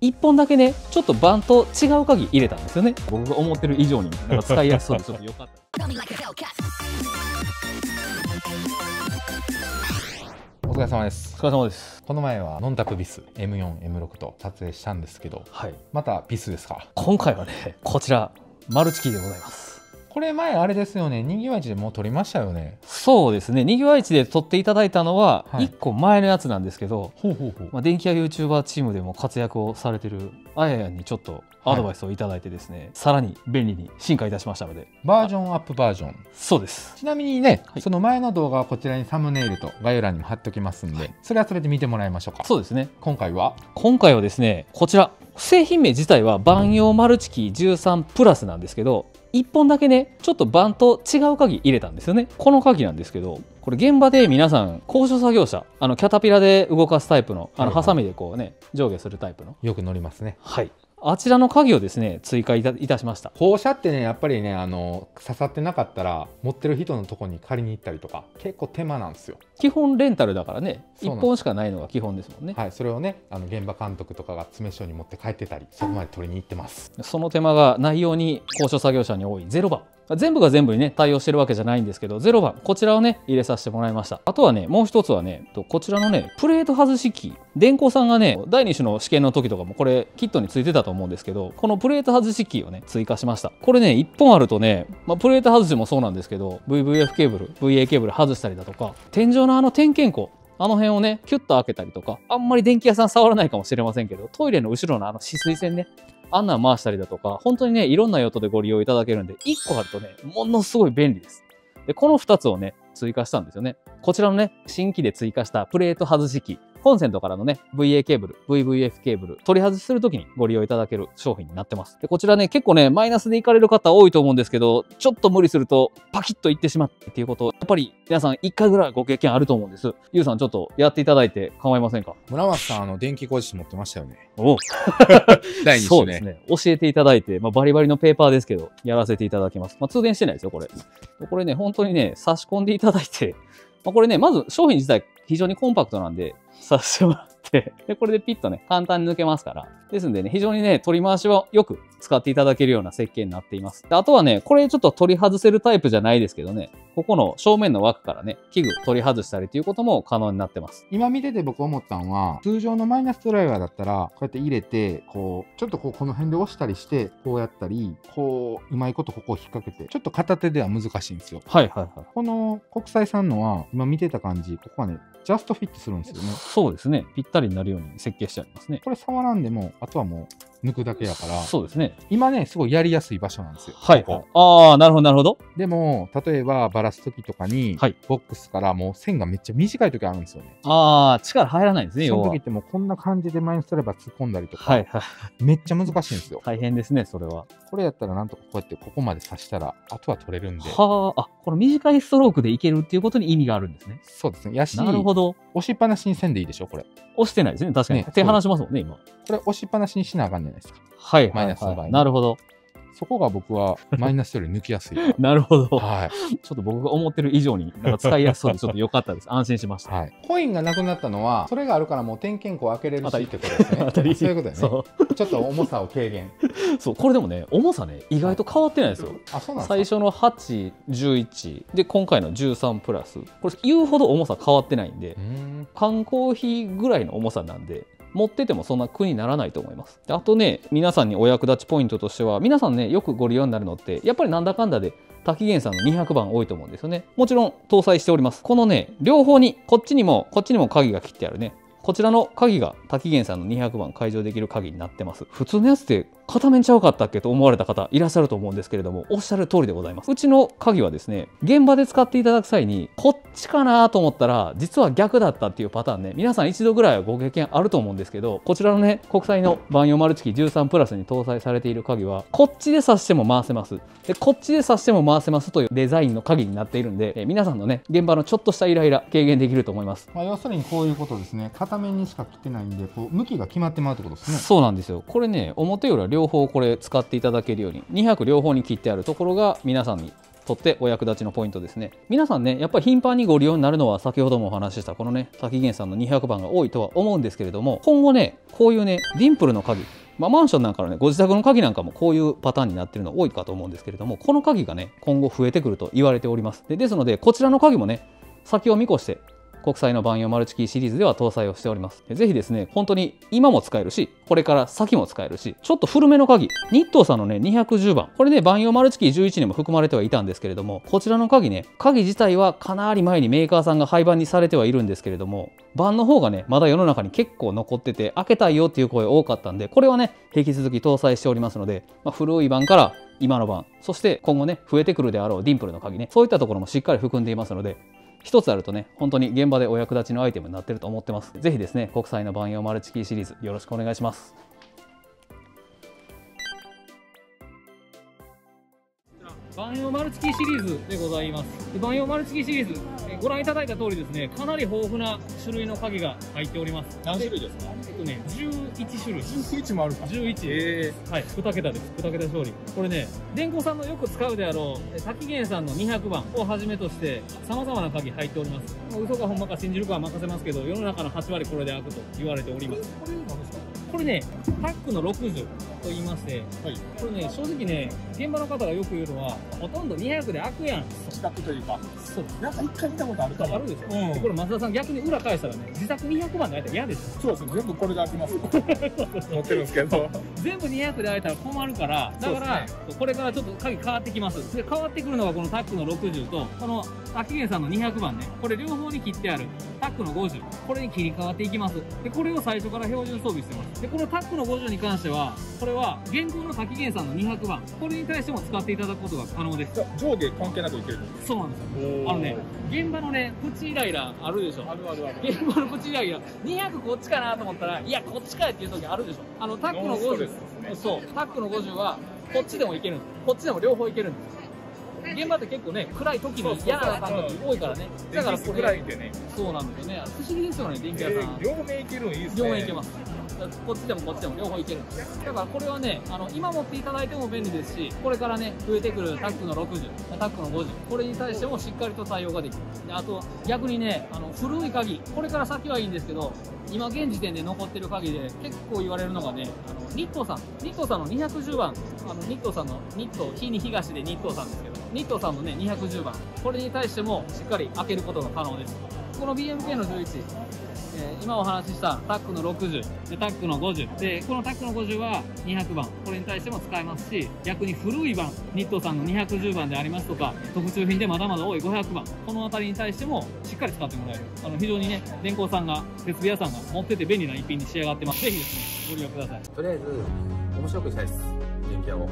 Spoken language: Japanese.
1本だけね、ちょっとバンと違う鍵入れたんですよね。僕が思ってる以上になんか使いやすそうでちょっと良かった。お疲れ様です。お疲れ様です。この前はノンタクビス M4、M6 と撮影したんですけど、はい、またビスですか？今回はね、こちらマルチキーでございます。これ前あれですよね、にぎわい市でもう撮りましたよね。そうですね、にぎわい市で撮っていただいたのは1個前のやつなんですけど、電気屋 YouTuber チームでも活躍をされてるあややんにちょっとアドバイスをいただいてですね、さらに便利に進化いたしましたので、バージョンアップバージョン。そうです。ちなみにね、はい、その前の動画はこちらにサムネイルと概要欄にも貼っておきますんで、それはそれで見てもらいましょうか。そうですね。今回はですね、こちら製品名自体は万葉マルチキー13プラスなんですけど、1本だけね、ちょっとバンと違う鍵入れたんですよね。この鍵なんですけど、これ現場で皆さん高所作業車、キャタピラで動かすタイプのハサミでこうね、上下するタイプのよく乗りますね。はい、あちらの鍵をですね追加いたしました。放射ってね、やっぱりね、刺さってなかったら持ってる人のとこに借りに行ったりとか結構手間なんですよ。基本レンタルだからね、1本しかないのが基本ですもんね。はい、それをね、現場監督とかが詰め所に持って帰ってたり、そこまで取りに行ってます。その手間がないように高所作業車に多い0番、全部が全部にね対応してるわけじゃないんですけど、0番こちらをね入れさせてもらいました。あとはね、もう一つはね、こちらのねプレート外しキー、電工さんがね第2種の試験の時とかもこれキットについてたと思うんですけど、このプレート外しキーをね追加しました。これね1本あるとね、プレート外しもそうなんですけど、 VVF ケーブル VA ケーブル外したりだとか、天井の点検口あの辺をねキュッと開けたりとか、あんまり電気屋さん触らないかもしれませんけど、トイレの後ろの止水栓ね、あんなん回したりだとか、本当にねいろんな用途でご利用いただけるんで、1個あるとねものすごい便利です。でこの2つをね追加したんですよね。こちらのね新規で追加したプレート外し機、コンセントからのね VA ケーブル VVF ケーブル取り外しするときにご利用いただける商品になってます。でこちらね結構ねマイナスでいかれる方多いと思うんですけど、ちょっと無理するとパキッといってしまってっていうことをやっぱり皆さん1回ぐらいご経験あると思うんです。ゆうさんちょっとやっていただいて構いませんか？村松さん電気工事士持ってましたよね。お第2種ね。そうですね、教えていただいて、バリバリのペーパーですけどやらせていただきます。通電してないですよこれ。これね本当にね差し込んでいただいて、これねまず商品自体非常にコンパクトなんでさせてもらって、でこれでピッとね簡単に抜けますから、ですんでね非常にね取り回しはよく使っていただけるような設計になっています。であとはね、これちょっと取り外せるタイプじゃないですけどね、ここの正面の枠からね器具取り外したりということも可能になってます。今見てて僕思ったのは、通常のマイナスドライバーだったらこうやって入れてこうちょっとこの辺で押したりしてこうやったり、こううまいことここを引っ掛けて、ちょっと片手では難しいんですよ。はいはいはい。この国際産のは今見てた感じ、ここはねジャストフィットするんですよね。そうですね、ぴったりになるように設計してありますね。これ触らんでもあとはもう抜くだけやから、そうですね、今ねすごいやりやすい場所なんですよ。はい、ここああなるほどなるほど。でも例えばバラす時とかに、はい、ボックスからもう線がめっちゃ短い時あるんですよね。ああ力入らないんですね。その時ってもうこんな感じでマイナスドライバー突っ込んだりとか、はいはい、めっちゃ難しいんですよ。大変ですねそれは。これやったらなんとかこうやってここまで刺したらあとは取れるんで。はあ、この短いストロークでいけるっていうことに意味があるんですね。そうですね。やし、なるほど。押しっぱなしにせんでいいでしょこれ。押してないですね確かに、ね、手離しますもんね今。これ押しっぱなしにしなあかんじゃないですか。はい、マイナスの場合、なるほど。そこが僕はマイナスより抜きやすい。なるほど。はい。ちょっと僕が思ってる以上になんか使いやすそうでちょっと良かったです。安心しました。はい。コインがなくなったのはそれがあるからもう点検口開けれるしってことですね。当たりそういうことだよね。ちょっと重さを軽減。そうこれでもね重さね意外と変わってないですよ。あ、そうなんですか。最初の8、11で今回の13プラス、これ言うほど重さ変わってないんで、缶コーヒーぐらいの重さなんで。持っててもそんな苦にならないと思います。であとね、皆さんにお役立ちポイントとしては、皆さんねよくご利用になるのってやっぱりなんだかんだで滝源さんの200番多いと思うんですよね。もちろん搭載しております。このね両方にこっちにも鍵が切ってあるね、こちらの鍵が滝源さんの200番解除できる鍵になってます。普通のやつって片面ちゃうかったっけと思われた方いらっしゃると思うんですけれども、おっしゃる通りでございます。うちの鍵はですね、現場で使っていただく際にこっちかなと思ったら実は逆だったっていうパターンね、皆さん一度ぐらいはご経験あると思うんですけど、こちらのね国際の万葉マルチキ13プラスに搭載されている鍵はこっちで挿しても回せます。でこっちで挿しても回せますというデザインの鍵になっているんで、皆さんのね現場のちょっとしたイライラ軽減できると思います。要するにこういうことですね。片面にしか切ってないんで、こう向きが決まってまうってことですね。そうなんですよ。これね表裏両方これ使っていただけるように200両方に切ってあるところが皆さんにとってお役立ちのポイントですね。皆さんね、やっぱり頻繁にご利用になるのは先ほどもお話ししたこのね、滝源さんの200番が多いとは思うんですけれども、今後ね、こういうね、ディンプルの鍵、マンションなんかのね、ご自宅の鍵なんかもこういうパターンになってるの多いかと思うんですけれども、この鍵がね、今後増えてくると言われております。ですので、こちらの鍵もね、先を見越して、国際の万葉マルチキーシリーズでは搭載をしております。ぜひですね、本当に今も使えるし、これから先も使えるし、ちょっと古めの鍵、ニットーさんのね、210番。これね、万葉マルチキー11にも含まれてはいたんですけれども、こちらの鍵ね、鍵自体はかなり前にメーカーさんが廃盤にされてはいるんですけれども、版の方がね、まだ世の中に結構残ってて、開けたいよっていう声多かったんで、これはね、引き続き搭載しておりますので、古い版から今の版、そして今後ね、増えてくるであろうディンプルの鍵ね、そういったところもしっかり含んでいますので、一つあるとね、本当に現場でお役立ちのアイテムになってると思ってます。ぜひですね、国際の万葉マルチキーシリーズよろしくお願いします。万葉マルチキーシリーズでございます。万葉マルチキーシリーズ、ご覧いただいた通りですね、かなり豊富な種類の鍵が入っております。何種類ですか？11種類。11もあるか。11。はい、2桁です。2桁勝利。これね、電工さんのよく使うであろう、滝源さんの200番をはじめとして、様々な鍵入っております。嘘かほんまか信じるかは任せますけど、世の中の8割これで開くと言われております。これ何ですか？これね、タックの60と言いまして、はい。これね、正直ね、現場の方がよく言うのは、ほとんど200で開くやん。四角というか。そう。なんか一回見たことあるかも。あるでしょ。うんでこれ、増田さん逆に裏返したらね、自作200番で開いたら嫌でしょ。そうですね。全部これで開きます。持ってるんですけど。全部200で開いたら困るから、だから、これからちょっと鍵変わってきます。で、変わってくるのがこのタックの60と、この滝源さんの200番ね、これ両方に切ってあるタックの50、これに切り替わっていきます。で、これを最初から標準装備してます。で、このタックの50に関しては、これは現行の滝源さんの200番、これに対しても使っていただくことが可能です。上下関係なくいける。そうなんですよ。ね、現場のね、プチイライラあるでしょ。あるあるある。現場のプチイライラ、200こっちかなと思ったら、いや、こっちかいっていう時あるでしょ。タックの50、そう、タックの50は、こっちでもいけるんです。こっちでも両方いけるんです。現場って結構ね、暗い時に嫌な感覚多いからね。だからこれ、暗いんでね。そうなんですよね。不思議ですよね、電気屋さん。両面いけるんいいですね。両面いけます。こっちでもこっちでも両方いけるんです。だからこれはね、今持っていただいても便利ですし、これからね、増えてくるタックの60、タックの50、これに対してもしっかりと対応ができる。であと、逆にね、古い鍵、これから先はいいんですけど、今現時点で残ってる鍵で結構言われるのがね、ニットーさんの210番、ニットーさんの、日に東でニットーさんですけど、ニットーさんのね、210番、これに対してもしっかり開けることが可能です。この BMK の11、今お話ししたタックの60でタックの50で、このタックの50は200番、これに対しても使えますし、逆に古い番、ニットーさんの210番でありますとか、特注品でまだまだ多い500番、この辺りに対してもしっかり使ってもらえる。非常にね、電工さんが、設備屋さんが持ってて便利な一品に仕上がってます。ぜひですね、ご利用ください。とりあえず面白くしたいです、電気屋を。